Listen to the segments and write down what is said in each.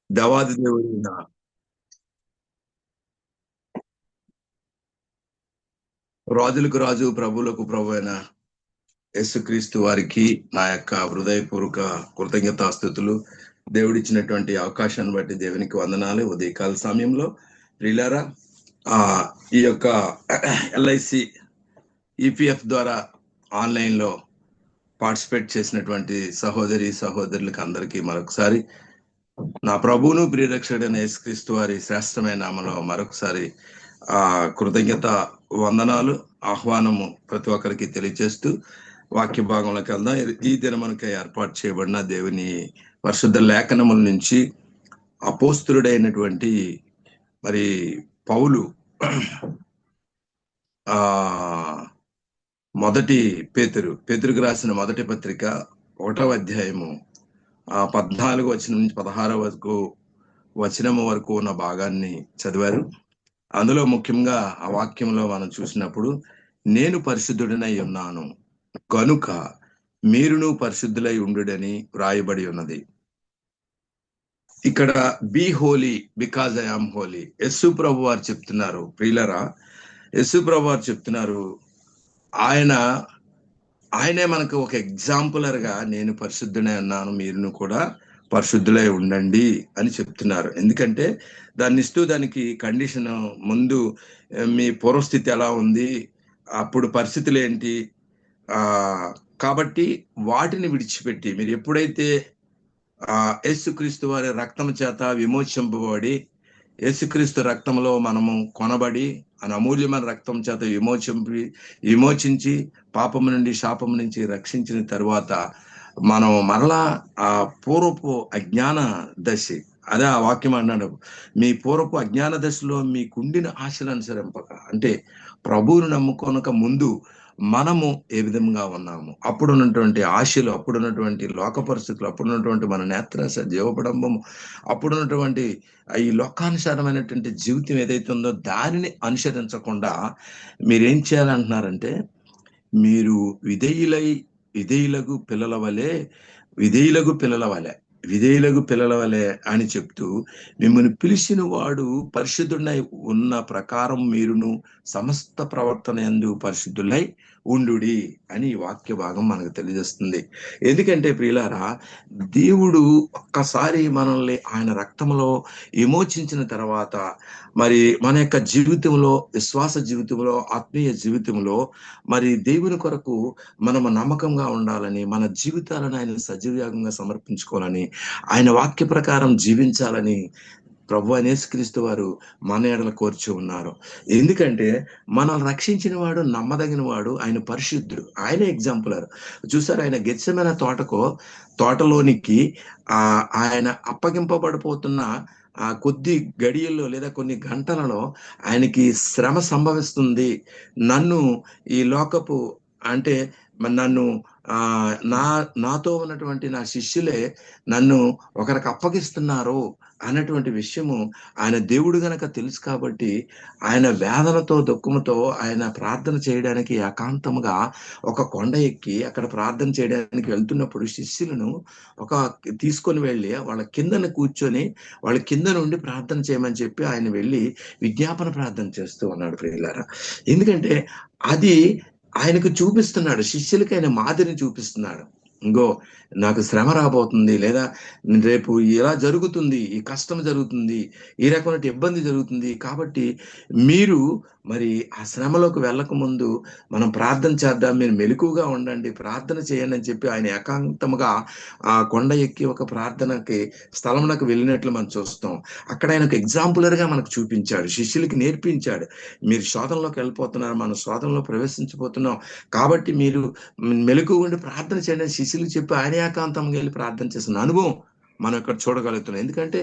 దేవాది దేవుడైన రాజులకు రాజు ప్రభువులకు ప్రభు అయిన యేసుక్రీస్తు వారికి నా యొక్క హృదయపూర్వక కృతజ్ఞతాస్తుతులు. దేవుడిచ్చినటువంటి అవకాశాన్ని బట్టి దేవునికి వందనాలు. ఉదయకాల సమయంలో ప్రియులారా, ఆ ఈ యొక్క ఎల్ఐసి ఈపీఎఫ్ ద్వారా ఆన్లైన్లో పార్టిసిపేట్ చేసినటువంటి సహోదరి సహోదరులకు అందరికీ మరొకసారి నా ప్రభువును ప్రియరక్షకుడైన యేసుక్రీస్తు వారి శ్రేష్టమైన నామలో మరొకసారి కృతజ్ఞత వందనాలు ఆహ్వానము ప్రతి ఒక్కరికి తెలియజేస్తూ వాక్య భాగంలోకి వెళ్దాం. ఈ దినమునకై ఏర్పాటు చేయబడిన దేవుని పరిశుద్ధ లేఖనముల నుంచి అపోస్తులుడైనటువంటి మరి పౌలు మొదటి పేతురుకు రాసిన మొదటి పత్రిక 1వ అధ్యాయము 14 వచనం నుంచి 16 వచనము వరకు ఉన్న భాగాన్ని చదివారు. అందులో ముఖ్యంగా ఆ వాక్యంలో మనం చూసినప్పుడు, నేను పరిశుద్ధుడినై ఉన్నాను గనుక మీరును పరిశుద్ధులై ఉండుడని వ్రాయబడి ఉన్నది. ఇక్కడ be holy because I am holy. Yesu ప్రభు వారు చెప్తున్నారు, ప్రియులరా, యేసు ప్రభు వారు చెప్తున్నారు, ఆయనే మనకు ఒక ఎగ్జాంపులర్ గా నేను పరిశుద్ధుడై ఉన్నాను, మీరును కూడా పరిశుద్ధులై ఉండండి అని చెప్తున్నారు. ఎందుకంటే దాన్ని ఇస్తూ దానికి కండిషన్ ముందు మీ పూర్వస్థితి ఎలా ఉంది, అప్పుడు పరిస్థితులు ఏంటి, కాబట్టి వాటిని విడిచిపెట్టి మీరు ఎప్పుడైతే యేసుక్రీస్తు వారి రక్తం చేత విమోచింపబడి, యేసుక్రీస్తు రక్తంలో మనము కొనబడి అమూల్యమైన రక్తం చేత విమోచించి పాపము నుండి శాపము నుంచి రక్షించిన తరువాత మనం మరలా ఆ పూర్వపు అజ్ఞాన దశ, అదే ఆ వాక్యం అన్నాడు, మీ పూర్వపు అజ్ఞాన దశలో మీకుండిన ఆశలు అనుసరింపక, అంటే ప్రభువును నమ్ముకొనక ముందు మనము ఏ విధంగా ఉన్నాము, అప్పుడున్నటువంటి ఆశలు, అప్పుడున్నటువంటి లోక పరిస్థితులు, అప్పుడున్నటువంటి మన నేత్రాశ, జీవపడంబము, అప్పుడున్నటువంటి ఈ లోకానుసారమైనటువంటి జీవితం ఏదైతే ఉందో దానిని అనుసరించకుండా మీరేం చేయాలంటున్నారంటే, మీరు విధేయులకు పిల్లల వలె అని చెప్తూ, మిమ్మల్ని పిలిచిన వాడు పరిశుద్ధుడై ఉన్న ప్రకారం మీరును సమస్త ప్రవర్తన యందు పరిశుద్ధులై ఉండుడి అని ఈ వాక్య భాగం మనకు తెలియజేస్తుంది. ఎందుకంటే ప్రియులారా, దేవుడు ఒక్కసారి మనల్ని ఆయన రక్తంలో విమోచించిన తర్వాత మరి మన యొక్క జీవితంలో, విశ్వాస జీవితంలో, ఆత్మీయ జీవితంలో మరి దేవుని కొరకు మనము నమ్మకంగా ఉండాలని, మన జీవితాలను ఆయన సజీవయాగంగా సమర్పించుకోవాలని, ఆయన వాక్య ప్రకారం జీవించాలని ప్రభు యేసుక్రీస్తు వారు మన ఎడల కోర్చి ఉన్నారు. ఎందుకంటే మనల్ని రక్షించిన వాడు, నమ్మదగిన వాడు, ఆయన పరిశుద్ధుడు, ఆయనే ఎగ్జాంపులర్. చూసారు, ఆయన గెత్సెమనే తోటలోనికి ఆయన అప్పగింపబడిపోతున్న కొద్ది గడియల్లో లేదా కొన్ని గంటలలో ఆయనకి శ్రమ సంభవిస్తుంది. నన్ను ఈ లోకపు, అంటే నన్ను నాతో ఉన్నటువంటి నా శిష్యులే నన్ను ఒకరికి అప్పగిస్తున్నారు అన్నటువంటి విషయము ఆయన దేవుడు గనక తెలుసు కాబట్టి, ఆయన వేదనతో దుఃఖముతో ఆయన ప్రార్థన చేయడానికి ఏకాంతముగా ఒక కొండ ఎక్కి అక్కడ ప్రార్థన చేయడానికి వెళ్తున్నప్పుడు శిష్యులను తీసుకొని వెళ్ళి వాళ్ళ కిందన కూర్చొని వాళ్ళ కింద నుండి ప్రార్థన చేయమని చెప్పి ఆయన వెళ్ళి విజ్ఞాపన ప్రార్థన చేస్తూ ఉన్నాడు ప్రియులారా. ఎందుకంటే అది ఆయనకు చూపిస్తున్నాడు, శిష్యులకి ఆయన మాదిరిని చూపిస్తున్నాడు. ఇంకో నాకు శ్రమ రాబోతుంది, లేదా రేపు ఇలా జరుగుతుంది, ఈ కష్టం జరుగుతుంది, ఈ రకమైన ఇబ్బంది జరుగుతుంది, కాబట్టి మీరు మరి ఆ శ్రమలోకి వెళ్ళక ముందు మనం ప్రార్థన చేద్దాం, మీరు మెలకుగా ఉండండి, ప్రార్థన చేయండి అని చెప్పి ఆయన ఏకాంతముగా ఆ కొండ ఎక్కి ఒక ప్రార్థనకి స్థలమునకు వెళ్ళినట్లు మనం చూస్తాం. అక్కడ ఆయన ఒక ఎగ్జాంపులర్గా మనకు చూపించాడు, శిష్యులకి నేర్పించాడు, మీరు శోధనలోకి వెళ్ళిపోతున్నారు, మనం శోధనలో ప్రవేశించిపోతున్నాం, కాబట్టి మీరు మెలకుగా ఉండి ప్రార్థన చేయండి శిష్యులకు చెప్పి ఆయన ఏకాంతంగా వెళ్ళి ప్రార్థన చేసిన అనుభవం మనం ఇక్కడ చూడగలుగుతున్నాం. ఎందుకంటే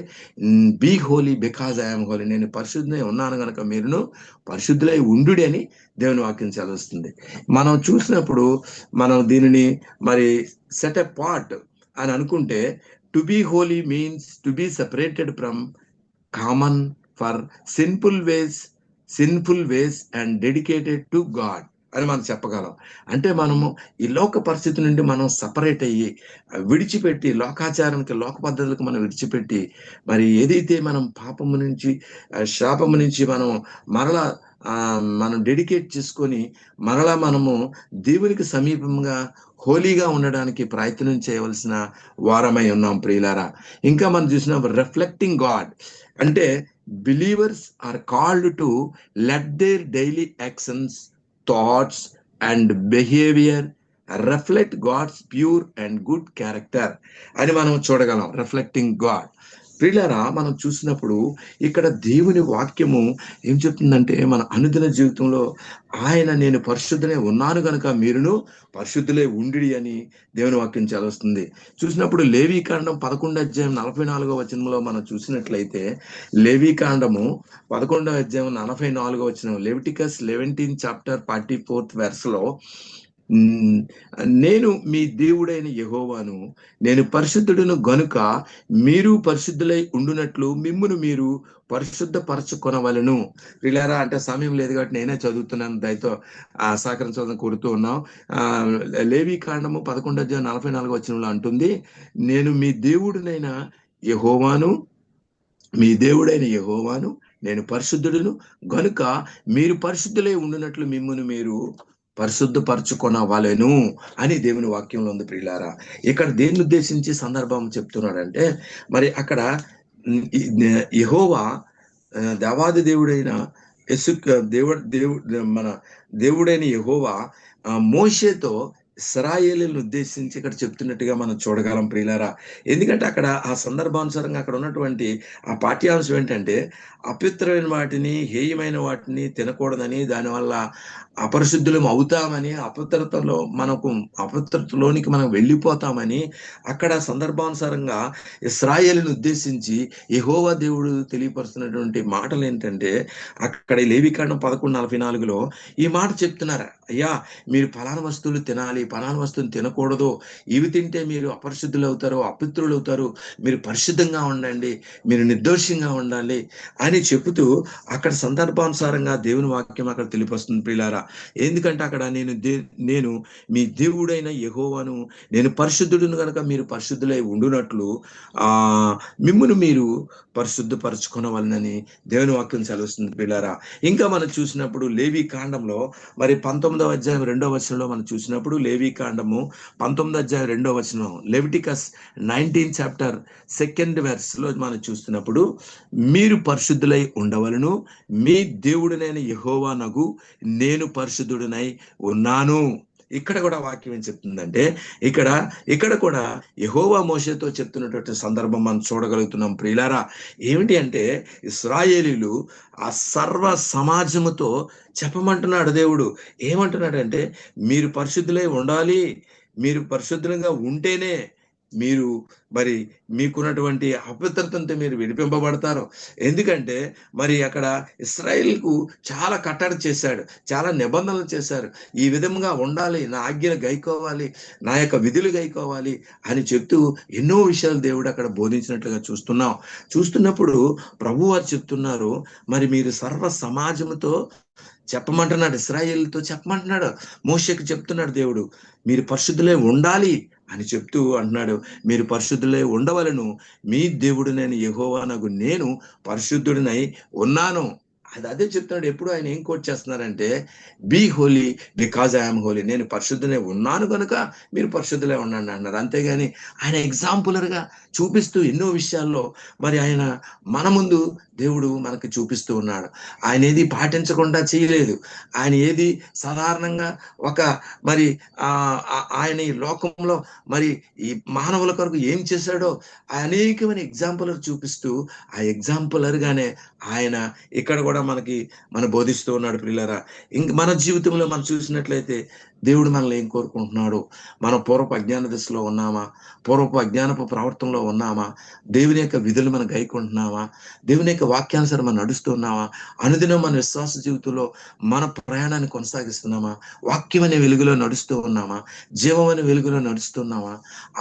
be holy because I'm holy, నేను పరిశుద్ధులై ఉన్నాను కనుక మీరును పరిశుద్ధులై ఉండు అని దేవుని వాక్యం చదువుతుంది. మనం చూసినప్పుడు మనం దీనిని మరి సెట్ ఎ పార్ట్ అని అనుకుంటే, to be holy means to be separated from common for sinful ways and dedicated to God. అని మనం చెప్పగలం. అంటే మనము ఈ లోక పరిస్థితి నుండి మనం సపరేట్ అయ్యి విడిచిపెట్టి లోకాచారానికి, లోక పద్ధతులకు మనం విడిచిపెట్టి, మరి ఏదైతే మనం పాపము నుంచి, శాపము నుంచి మనం మరలా మనం డెడికేట్ చేసుకొని మరలా మనము దేవునికి సమీపంగా హోలీగా ఉండడానికి ప్రయత్నం చేయవలసిన వారమై ఉన్నాం ప్రియులారా. ఇంకా మనం చూసిన రిఫ్లెక్టింగ్ గాడ్ అంటే believers are called to let their daily actions, thoughts and behaviour reflect God's pure and good character అని మనం చూడగలం. రిఫ్లెక్టింగ్ గాడ్ ప్రియులారా, మనం చూసినప్పుడు ఇక్కడ దేవుని వాక్యము ఏం చెప్తుందంటే మన అనుదిన జీవితంలో ఆయన నేను పరిశుద్ధులే ఉన్నాను కనుక మీరును పరిశుద్ధులే ఉండి అని దేవుని వాక్యం చదువుతుంది. చూసినప్పుడు లేవీకాండం 11 అధ్యాయం 44 మనం చూసినట్లయితే, లేవీకాండము 11 అధ్యాయం 44 లెవిటికస్ 11 chapter 44 నేను మీ దేవుడైన యెహోవాను, నేను పరిశుద్ధుడును గనుక మీరు పరిశుద్ధులై ఉండునట్లు మిమ్మును మీరు పరిశుద్ధపరచుకొనవలెను. ప్రియులారా, అంటే సమయం లేదు కాబట్టి నేనే చదువుతున్నాను, దయతో సహకరించాలని కోరుతూ ఉన్నాం. లేవీకాండము 11 అధ్యాయం 44 అంటుంది, నేను మీ దేవుడినైన యెహోవాను, మీ దేవుడైన యెహోవాను, నేను పరిశుద్ధుడును గనుక మీరు పరిశుద్ధులై ఉండునట్లు మిమ్మును మీరు పరిశుద్ధపరచుకొనవలెను అని దేవుని వాక్యంలో ఉంది ప్రియులారా. ఇక్కడ దేన్ని ఉద్దేశించి సందర్భం చెప్తున్నాడంటే, మరి అక్కడ యెహోవా దేవాది దేవుడైన మన దేవుడైన యెహోవా మోషేతో ఇశ్రాయేలును ఉద్దేశించి ఇక్కడ చెప్తున్నట్టుగా మనం చూడగలం ప్రియులారా. ఎందుకంటే అక్కడ ఆ సందర్భానుసారంగా అక్కడ ఉన్నటువంటి ఆ పాఠ్యాంశం ఏంటంటే, అపవిత్రమైన వాటిని, హేయమైన వాటిని తినకూడదని, దానివల్ల అపరిశుద్ధులం అవుతామని, అపవిత్రతలోనికి మనం వెళ్ళిపోతామని అక్కడ సందర్భానుసారంగా ఇశ్రాయేలును ఉద్దేశించి యెహోవా దేవుడు తెలియపరుస్తున్నటువంటి మాటలు ఏంటంటే, అక్కడ లేవీకాండం 11:44 ఈ మాట చెప్తున్నారు, అయ్యా మీరు ఫలానా వస్తువులు తినాలి, ఫలానా వస్తువులు తినకూడదు, ఇవి తింటే మీరు అపరిశుద్ధులు అవుతారు, అపిత్రులు అవుతారు, మీరు పరిశుద్ధంగా ఉండండి, మీరు నిర్దోషంగా ఉండాలి అని చెబుతూ అక్కడ సందర్భానుసారంగా దేవుని వాక్యం అక్కడ తెలియపరుస్తుంది ప్రియులారా. ఎందుకంటే అక్కడ నేను మీ దేవుడైన యెహోవాను, నేను పరిశుద్ధుడును కనుక మీరు పరిశుద్ధులై ఉండునట్లు మిమ్మును మీరు పరిశుద్ధపరచుకొనవలనని దేవుని వాక్యం సెలవుస్తుంది ప్రియులారా. ఇంకా మనం చూసినప్పుడు లేవీకాండంలో మరి 19 అధ్యాయం 2 మనం చూసినప్పుడు, లేవీకాండము 19 అధ్యాయం 2 లెవిటికస్ 19 chapter 2 మనం చూస్తున్నప్పుడు, మీరు పరిశుద్ధులై ఉండవలను, మీ దేవుడినైన యెహోవానగు నేను పరిశుద్ధుడినై ఉన్నాను. ఇక్కడ కూడా వాక్యం ఏం చెప్తుందంటే, ఇక్కడ కూడా యెహోవా మోషేతో చెప్తున్నటువంటి సందర్భం మనం చూడగలుగుతున్నాం ప్రియులారా. ఏమిటి అంటే, ఇశ్రాయేలీలు ఆ సర్వ సమాజముతో చెప్పమంటున్నాడు దేవుడు. ఏమంటున్నాడంటే, మీరు పరిశుద్ధులై ఉండాలి, మీరు పరిశుద్ధంగా ఉంటేనే మీరు మరి మీకున్నటువంటి అపవిత్రతతో మీరు విడిపింపబడతారు. ఎందుకంటే మరి అక్కడ ఇశ్రాయేలుకు చాలా కట్టడి చేశాడు, చాలా నిబంధనలు చేశారు. ఈ విధంగా ఉండాలి, నా ఆజ్ఞలు గైకోవాలి, నా యొక్క విధులు గైకోవాలి అని చెప్తూ ఎన్నో విషయాలు దేవుడు అక్కడ బోధించినట్లుగా చూస్తున్నప్పుడు ప్రభు వారు చెప్తున్నారు, మరి మీరు సర్వ సమాజముతో చెప్పమంటున్నాడు, ఇశ్రాయేలుతో చెప్పమంటున్నాడు, మోషేకి చెప్తున్నాడు దేవుడు, మీరు పరిశుద్ధులై ఉండాలి అని చెప్తూ అంటున్నాడు, మీరు పరిశుద్ధులై ఉండవలను, మీ దేవుడినైన యెహోవానగు నేను పరిశుద్ధుడినై ఉన్నాను. అదే చెప్తున్నాడు. ఎప్పుడు ఆయన ఏం కోట్ చేస్తున్నారంటే, be holy because I'm holy, నేను పరిశుద్ధులై ఉన్నాను కనుక మీరు పరిశుద్ధులై ఉండండి అన్నారు. అంతేగాని ఆయన ఎగ్జాంపులర్గా చూపిస్తూ ఎన్నో విషయాల్లో మరి ఆయన మన ముందు దేవుడు మనకి చూపిస్తూ ఉన్నాడు. ఆయన ఏది పాటించకుండా చేయలేదు. ఆయన ఏది సాధారణంగా మరి ఆయన ఈ లోకంలో మరి ఈ మానవుల కొరకు ఏం చేశాడో అనేకమైన ఎగ్జాంపులర్ చూపిస్తూ ఆ ఎగ్జాంపులర్గానే ఆయన ఇక్కడ కూడా మన బోధిస్తూ ఉన్నాడు ప్రియులారా. ఇంక మన జీవితంలో మనం చూసినట్లయితే దేవుడు మనల్ని ఏం కోరుకుంటున్నాడు? మనం పూర్వపు అజ్ఞాన దశలో ఉన్నామా? పూర్వపు అజ్ఞానపు ప్రవర్తనలో ఉన్నామా? దేవుని యొక్క విధులు మనం గైకుంటున్నామా? దేవుని యొక్క వాక్యానుసారం మనం నడుస్తున్నామా? అనుదినం మన విశ్వాస జీవితంలో మన ప్రయాణాన్ని కొనసాగిస్తున్నామా? వాక్యం అనే వెలుగులో నడుస్తూ ఉన్నామా? జీవం అనే వెలుగులో నడుస్తున్నామా?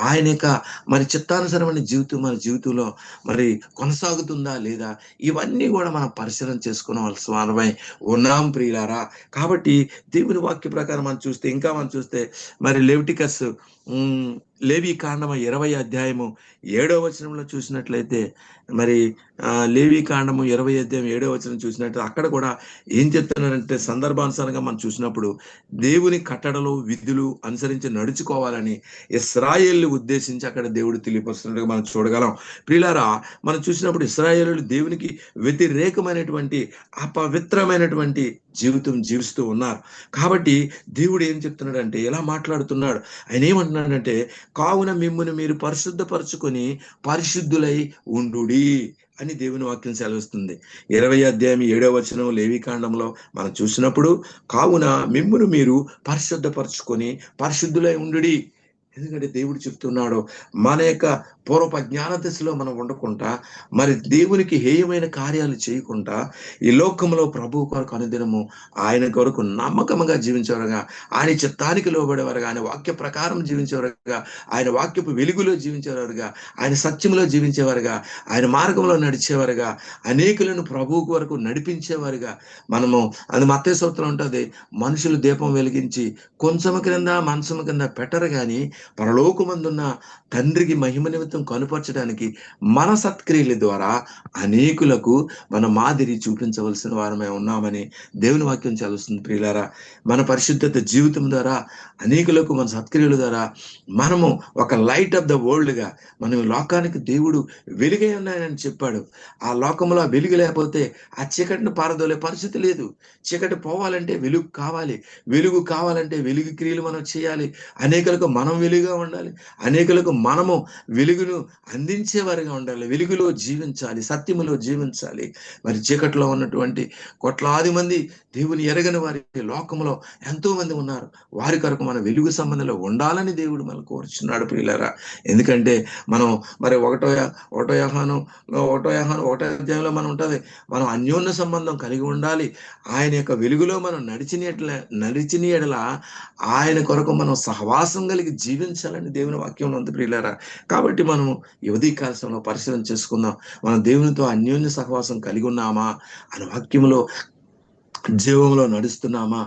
ఆయన యొక్క మరి చిత్తానుసారమైన జీవితం మన జీవితంలో మరి కొనసాగుతుందా లేదా? ఇవన్నీ కూడా మనం పరిశీలన చేసుకోవాల్సిన వారమై ఉన్నాం ప్రియులారా. కాబట్టి దేవుని వాక్య ప్రకారం మనం చూస్తే మరి లెవిటికస్ లేవి కాండము 20 అధ్యాయము 7వ వచనంలో చూసినట్లయితే మరి లేవి కాండము 20 అధ్యాయం 7వ వచనం చూసినట్టు అక్కడ కూడా ఏం చెప్తున్నారంటే సందర్భానుసారంగా మనం చూసినప్పుడు దేవుని కట్టడలు విధులు అనుసరించి నడుచుకోవాలని ఇశ్రాయేలుని ఉద్దేశించి అక్కడ దేవుడు తెలియపరుస్తున్నట్టుగా మనం చూడగలం. ప్రియులారా, మనం చూసినప్పుడు ఇశ్రాయేలు దేవునికి వ్యతిరేకమైనటువంటి అపవిత్రమైనటువంటి జీవితం జీవిస్తూ ఉన్నారు. కాబట్టి దేవుడు ఏం చెప్తున్నాడంటే ఎలా మాట్లాడుతున్నాడు, ఆయన ఏమంటున్నాడంటే కావున మిమ్మును మీరు పరిశుద్ధపరచుకొని పరిశుద్ధులై ఉండుడి అని దేవుని వాక్యం సెలవిస్తుంది. 20 అధ్యాయం 7వ వచనం లేవికాండంలో మనం చూసినప్పుడు కావున మిమ్మును మీరు పరిశుద్ధపరచుకొని పరిశుద్ధులై ఉండుడి. ఎందుకంటే దేవుడు చెప్తున్నాడు మన యొక్క పూర్వపు జ్ఞాన దశలో మనం ఉండకుండా మరి దేవునికి హేయమైన కార్యాలు చేయకుండా ఈ లోకంలో ప్రభు కొరకు అనుదినము ఆయన కొరకు నమ్మకముగా జీవించేవారుగా, ఆయన చిత్తానికి లోబడేవారుగా, ఆయన వాక్య ప్రకారం జీవించేవారుగా, ఆయన వాక్యపు వెలుగులో జీవించేవారుగా, ఆయన సత్యంలో జీవించేవారుగా, ఆయన మార్గంలో నడిచేవారుగా, అనేకులను ప్రభు కొరకు నడిపించేవారుగా మనము అది మత్తయి సూత్రం ఉంటుంది, మనుషులు దీపం వెలిగించి కొంచెము క్రింద మంచము కింద పెట్టరు కానీ పరలోకమందున్న తండ్రికి మహిమ నిమిత్తం కనుపరచడానికి మన సత్క్రియల ద్వారా అనేకులకు మన మాదిరి చూపించవలసిన వారమే ఉన్నామని దేవుని వాక్యం చదువుతుంది. ప్రియులారా, మన పరిశుద్ధత జీవితం ద్వారా అనేకులకు మన సత్క్రియల ద్వారా మనము ఒక లైట్ ఆఫ్ ద వరల్డ్ గా మనం లోకానికి దేవుడు వెలుగై ఉన్నాయని చెప్పాడు. ఆ లోకంలో వెలుగు లేకపోతే ఆ చీకటిని పారదోలే పరిస్థితి లేదు. చీకటి పోవాలంటే వెలుగు కావాలి, వెలుగు కావాలంటే వెలుగు క్రియలు మనం చేయాలి, అనేకులకు మనం వెలుగుగా ఉండాలి, అనేకులకు మనము వెలుగును అందించేవారిగా ఉండాలి, వెలుగులో జీవించాలి, సత్యములో జీవించాలి. మరి చీకట్లో ఉన్నటువంటి కోట్లాది మంది దేవుని ఎరగని వారి లోకంలో ఎంతో మంది ఉన్నారు. వారి కొరకు మన వెలుగు సంబంధంలో ఉండాలని దేవుడు మనం కోరుచున్నాడు ప్రియులారా. ఎందుకంటే మనం మరి ఒకటో అధ్యాయంలో మనం ఉంటుంది, మనం అన్యోన్య సంబంధం కలిగి ఉండాలి. ఆయన యొక్క వెలుగులో మనం నడిచిన ఎడల ఆయన కొరకు మనం సహవాసం కలిగి జీవించాలని దేవుని వాక్యంలో ఉంది ప్రియులారా. కాబట్టి మనము ఈ ఉదయకాలంలో పరిశీలన చేసుకుందాం, మనం దేవునితో అన్యోన్య సహవాసం కలిగి ఉన్నామా, అని వాక్యంలో జీవంలో నడుస్తున్నామా,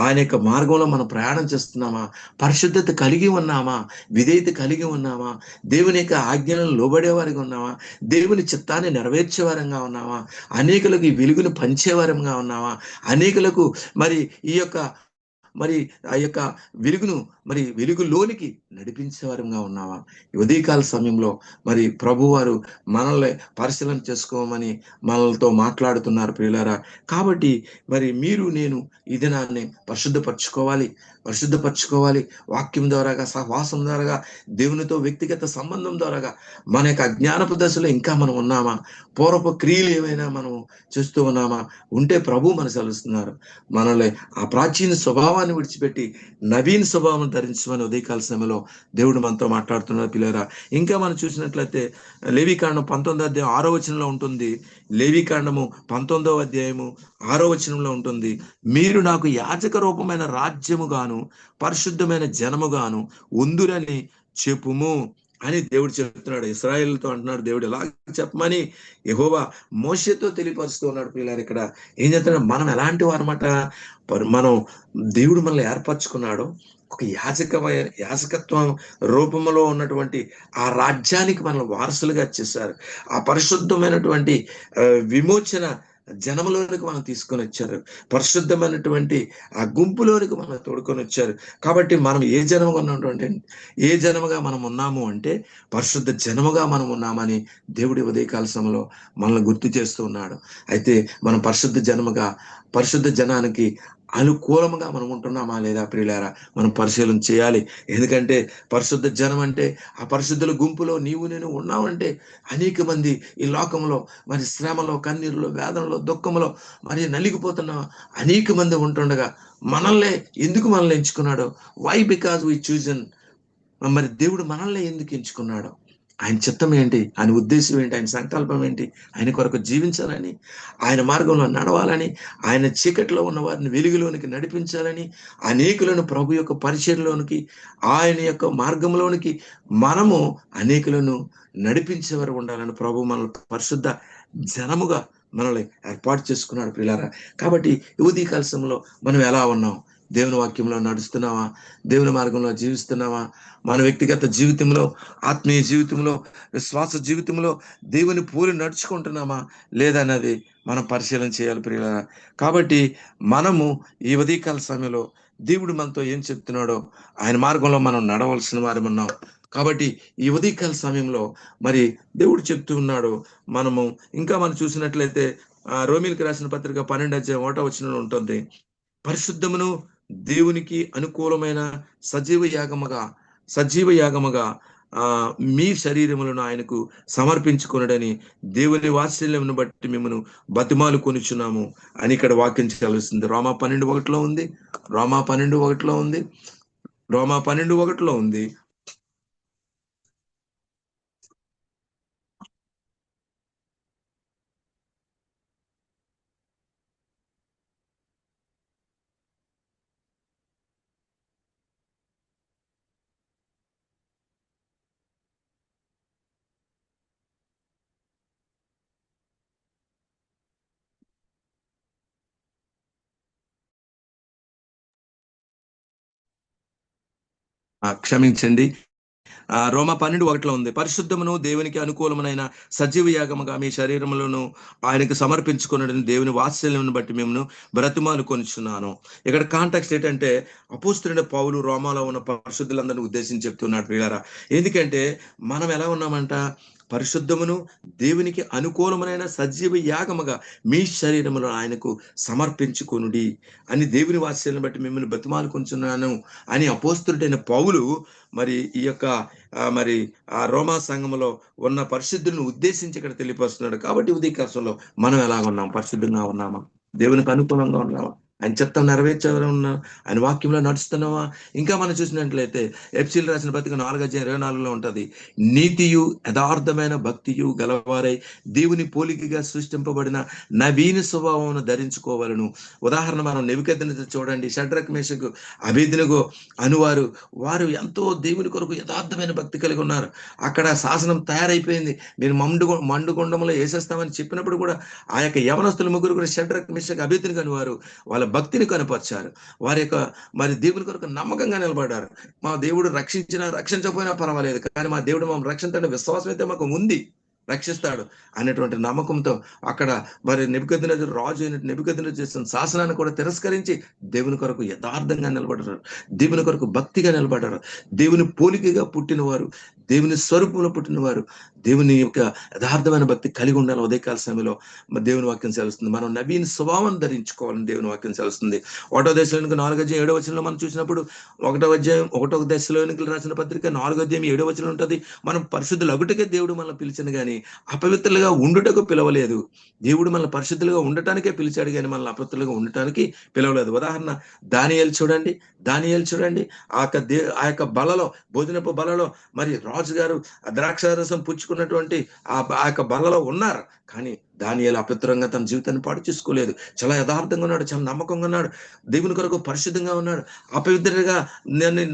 ఆయన యొక్క మార్గంలో మనం ప్రయాణం చేస్తున్నామా, పరిశుద్ధత కలిగి ఉన్నామా, విధేయత కలిగి ఉన్నామా, దేవుని యొక్క ఆజ్ఞలను లోబడేవారిగా ఉన్నామా, దేవుని చిత్తాన్ని నెరవేర్చేవారంగా ఉన్నామా, అనేకులకు ఈ వెలుగును పంచేవారంగా ఉన్నామా, అనేకులకు మరి ఈ యొక్క మరి ఆ యొక్క వెలుగును మరి వెలుగులోనికి నడిపించేవారంగా ఉన్నావా? ఉదయకాల సమయంలో మరి ప్రభువారు మనల్ని పరిశీలన చేసుకోమని మనలతో మాట్లాడుతున్నారు ప్రియులారా. కాబట్టి మరి మీరు నేను ఈ దినాన్ని పరిశుద్ధపరచుకోవాలి వాక్యం ద్వారాగా, సహవాసం ద్వారాగా, దేవునితో వ్యక్తిగత సంబంధం ద్వారాగా. మన యొక్క అజ్ఞానపు దశలో ఇంకా మనం ఉన్నామా? పూర్వపు క్రియలు ఏమైనా మనం చేస్తూ ఉన్నామా? ఉంటే ప్రభు మనకు సెలవుస్తున్నారు, మనల్ని ఆ ప్రాచీన స్వభావాన్ని విడిచిపెట్టి నవీన స్వభావం ధరించమని ఉదయకాల సమయంలో దేవుడు మనతో మాట్లాడుతున్నారు పిల్లరా. ఇంకా మనం చూసినట్లయితే లేవికాండం 19వ అధ్యాయం 6వ వచనంలో ఉంటుంది. లేవికాండము 19వ అధ్యాయము 6వ వచనంలో ఉంటుంది, మీరు నాకు యాజక రూపమైన రాజ్యముగాను పరిశుద్ధమైన జనముగాను ఉందురని చెప్పుము అని దేవుడు చెప్తున్నాడు. ఇశ్రాయేలుతో అంటున్నాడు దేవుడు, ఎలా చెప్పమని యెహోవా మోషేతో తెలియపరుస్తూ ఉన్నాడు పిల్లలు. ఇక్కడ ఏం చెప్తున్నాడు, మనం ఎలాంటి వారమాట, మనం దేవుడు మనల్ని ఏర్పరచుకున్నాడు ఒక యాజకత్వం రూపంలో ఉన్నటువంటి ఆ రాజ్యానికి మనల్ని వారసులుగా చేశారు. ఆ పరిశుద్ధమైనటువంటి విమోచన జనములోనికి మనం తీసుకొని వచ్చారు, పరిశుద్ధమైనటువంటి ఆ గుంపులోనికి మనం తోడుకొని వచ్చారు. కాబట్టి మనం ఏ జనముగా మనం ఉన్నాము అంటే పరిశుద్ధ జనముగా మనం ఉన్నామని దేవుడి ఉదయకాల సమయంలో మనల్ని గుర్తు చేస్తూ ఉన్నాడు. అయితే మనం పరిశుద్ధ జనానికి అనుకూలంగా మనం ఉంటున్నామా లేదా ప్రియులారా మనం పరిశీలన చేయాలి. ఎందుకంటే పరిశుద్ధ జనం అంటే ఆ పరిశుద్ధుల గుంపులో నీవు నేను ఉన్నావంటే అనేక మంది ఈ లోకంలో మరి శ్రమలో, కన్నీరులో, వేదనలో, దుఃఖంలో మరి నలిగిపోతున్న అనేక మంది ఉంటుండగా మనల్ని ఎంచుకున్నాడో, వై బికాజ్ వి చూజన్, మరి దేవుడు మనల్ని ఎందుకు ఎంచుకున్నాడో, ఆయన చిత్తం ఏంటి, ఆయన ఉద్దేశం ఏంటి, ఆయన సంకల్పం ఏంటి, ఆయన కొరకు జీవించాలని, ఆయన మార్గంలో నడవాలని, ఆయన చీకట్లో ఉన్న వారిని వెలుగులోనికి నడిపించాలని, అనేకులను ప్రభు యొక్క పరిచర్లోనికి, ఆయన యొక్క మార్గంలోనికి మనము అనేకులను నడిపించేవారు ఉండాలని ప్రభు మనల్ని పరిశుద్ధ జనముగా మనల్ని ఏర్పాటు చేసుకున్నాడు ప్రియులారా. కాబట్టి యువతీ కాలశంలో మనం ఎలా ఉన్నాం? దేవుని వాక్యంలో నడుస్తున్నావా? దేవుని మార్గంలో జీవిస్తున్నావా? మన వ్యక్తిగత జీవితంలో, ఆత్మీయ జీవితంలో, విశ్వాస జీవితంలో దేవుని పోలి నడుచుకుంటున్నామా లేదన్నది మనం పరిశీలన చేయాలి ప్రియులారా. కాబట్టి మనము ఈ ఉదయకాల సమయంలో దేవుడు మనతో ఏం చెప్తున్నాడో ఆయన మార్గంలో మనం నడవలసిన వారు ఉన్నాం. కాబట్టి ఈ ఉదయకాల సమయంలో మరి దేవుడు చెప్తూ ఉన్నాడు. మనము ఇంకా మనం చూసినట్లయితే రోమిలకు రాసిన పత్రిక 12:1 ఉంటుంది. పరిశుద్ధమును దేవునికి అనుకూలమైన సజీవ యాగముగా మీ శరీరములను ఆయనకు సమర్పించుకొనుడని దేవుని వాత్సల్యమును బట్టి మిమ్మను బతిమాలు కొనుచున్నాము అని ఇక్కడ వాక్యం తెలుస్తుంది. రోమా 12:1 ఉంది. రోమా 12:1 ఉంది. రోమా 12:1 ఉంది. క్షమించండి. రోమా 12:1 ఉంది. పరిశుద్ధమును దేవునికి అనుకూలమైన సజీవ యాగముగా మీ శరీరములను ఆయనకు సమర్పించుకున్నాడని దేవుని వాత్సల్యమును బట్టి మిమ్మల్ని బ్రతిమాలు కొనుచున్నాను. ఇక్కడ కాంటాక్ట్ ఏంటంటే అపోస్తలుడైన పౌలు రోమాలో ఉన్న పరిశుద్ధులందరినీ ఉద్దేశించి చెప్తున్నాడు ప్రియులారా. ఎందుకంటే మనం ఎలా ఉన్నామంట, పరిశుద్ధమును దేవునికి అనుకూలమైన సజీవ యాగముగా మీ శరీరమును ఆయనకు సమర్పించుకొనుడి అని దేవుని వాత్సల్యం బట్టి మిమ్మల్ని బతిమాలుకొంచున్నాను అని అపోస్తలుడైన పౌలు మరి ఈ యొక్క మరి ఆ రోమా సంఘములో ఉన్న పరిశుద్ధులను ఉద్దేశించి ఇక్కడ తెలియపరుస్తున్నాడు. కాబట్టి ఉదయకాశంలో మనం ఎలా ఉన్నాం? పరిశుద్ధంగా ఉన్నామా? దేవునికి అనుకూలంగా ఉన్నామా? ఆయన చిత్తం నెరవేర్చేవారు ఉన్నా? ఆయన వాక్యంలో నడుస్తున్నావా? ఇంకా మనం చూసినట్లయితే ఎఫ్సీలు రాసిన పత్రిక 4:24 ఉంటుంది. నీతియు యథార్థమైన భక్తియు గలవారై దేవుని పోలికగా సృష్టింపబడిన నవీన స్వభావం ధరించుకోవాలను. ఉదాహరణ మనం నెబుకద్నెజరు చూడండి. షడ్రక్ మేషకు అబేద్నెగో అనువారు వారు ఎంతో దేవుని కొరకు యథార్థమైన భక్తి కలిగి ఉన్నారు. అక్కడ శాసనం తయారైపోయింది, మీరు మండుగుండంలో వేసేస్తామని చెప్పినప్పుడు కూడా ఆ యొక్క యవనస్తుల ముగ్గురు కూడా షడ్రక్ మేషకు అబేద్నెగో అనువారు వాళ్ళ భక్తిని కనపరిచారు. వారి యొక్క మరి దేవుని కొరకు నమ్మకంగా నిలబడ్డారు. మా దేవుడు రక్షించకపోయినా పర్వాలేదు, కానీ మా దేవుడు మా రక్షించే విశ్వాసం అయితే మాకు ఉంది, రక్షిస్తాడు అనేటువంటి నమ్మకంతో అక్కడ మరి నెబుకద్నెజరు రాజు అయిన నెబుకద్నెజరు చేసిన శాసనాన్ని కూడా తిరస్కరించి దేవుని కొరకు యథార్థంగా నిలబడ్డారు, దేవుని కొరకు భక్తిగా నిలబడ్డారు. దేవుని పోలికగా పుట్టినవారు, దేవుని స్వరూపంలో పుట్టినవారు దేవుని యొక్క యథార్థమైన భక్తి కలిగి ఉండాలి. ఉదయకాల సమయంలో దేవుని వాక్యం సెలవుస్తుంది. మనం నవీన స్వభావం ధరించుకోవాలని దేవుని వాక్యం సెలవుస్తుంది. 1వ దశలోనికి 4:7 మనం చూసినప్పుడు 1వ దశలోనికి రాసిన పత్రిక 4:7 ఉంటుంది. మనం పరిశుద్ధులు అగుటకే దేవుడు మనల్ని పిలిచింది కానీ అపవిత్రులుగా ఉండుటకు పిలవలేదు. దేవుడు మనల్ని పరిశుద్ధులుగా ఉండటానికే పిలిచాడు కానీ మనల్ని అపవిత్రులుగా ఉండటానికి పిలవలేదు. ఉదాహరణ దానియేలు చూడండి. ఆ యొక్క బలలో, భోజనపు బలలో మరి రాజుగారు ద్రాక్షారసం పుచ్చుకున్నటువంటి ఆ యొక్క బలలో ఉన్నారు. కానీ దానియేలు అపవిత్రంగా తన జీవితాన్ని పాడు చేసుకోలేదు. చాలా యథార్థంగా ఉన్నాడు, చాలా నమ్మకంగా ఉన్నాడు, దేవుని కొరకు పరిశుద్ధంగా ఉన్నాడు. అపవిత్రుడిగా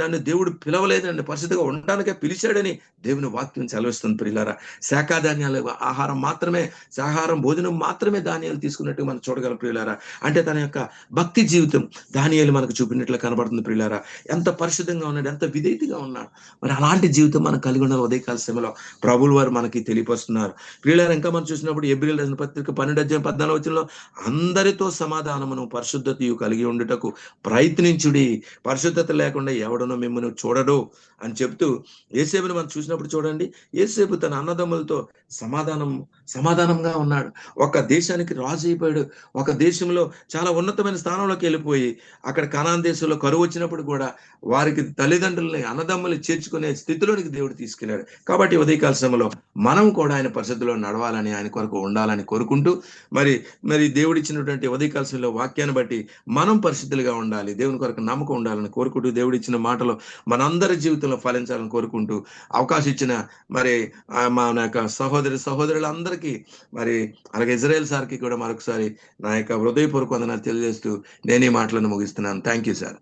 నన్ను దేవుడు పిలవలేదు, నన్ను పరిశుద్ధంగా ఉండడానికే పిలిచాడని దేవుని వాక్యం సెలవిస్తుంది ప్రియులారా. శాఖాధాన్యాలు ఆహారం మాత్రమే, శాకాహారం భోజనం మాత్రమే దానియేలు తీసుకున్నట్టు మనం చూడగలం ప్రియులారా. అంటే తన యొక్క భక్తి జీవితం దానియేలు మనకు చూపినట్లు కనబడుతుంది ప్రియులారా. ఎంత పరిశుద్ధంగా ఉన్నాడు, ఎంత విధేయతగా ఉన్నాడు. మరి అలాంటి జీవితం మనం కలిగి ఉన్న ఉదయకాల సమయంలో ప్రభువుల వారు మనకి తెలియపరుస్తున్నారు ప్రియులారా. ఇంకా మనం చూసినప్పుడు చూసినప్పుడు ఎబ్రిల్ రాసిన పత్రిక 12:14 అందరితో సమాధానమును పరిశుద్ధతయు కలిగి ఉండుటకు ప్రయత్నించుడి, పరిశుద్ధత లేకుండా ఎవడనో మిమ్మల్ని చూడడు అని చెప్తూ, యేసేపుని మనం చూసినప్పుడు చూడండి, యేసేపు తన అన్నదమ్ములతో సమాధానంగా ఉన్నాడు. ఒక దేశానికి రాజు అయిపోయాడు. ఒక దేశంలో చాలా ఉన్నతమైన స్థానంలోకి వెళ్ళిపోయి, అక్కడ కనాన్ దేశంలో కరువు వచ్చినప్పుడు కూడా వారికి తల్లిదండ్రులని అన్నదమ్ములు చేర్చుకునే స్థితిలోనికి దేవుడు తీసుకెళ్ళాడు. కాబట్టి ఉదయకాల సమయంలో మనం కూడా ఆయన పరిశుద్ధిలో నడవాలని, ఆయన కొరకు ఉండాలని కోరుకుంటూ, మరి దేవుడిచ్చినటువంటి ఉదయకాల సమయంలో వాక్యాన్ని బట్టి మనం పరిశుద్ధులుగా ఉండాలి, దేవుని కొరకు నమ్మకం ఉండాలని కోరుకుంటూ, దేవుడిచ్చిన మాటలు మనందరి జీవితంలో ఫలించాలని కోరుకుంటూ, అవకాశం ఇచ్చిన మరి మన యొక్క సహోదరులందరికీ, మరి అలాగే ఇజ్రాయెల్ సార్కి కూడా మరొకసారి నా యొక్క హృదయపూర్వక వందనాలు తెలియజేస్తూ నేను ఈ మాటలను ముగిస్తున్నాను. Thank you sir.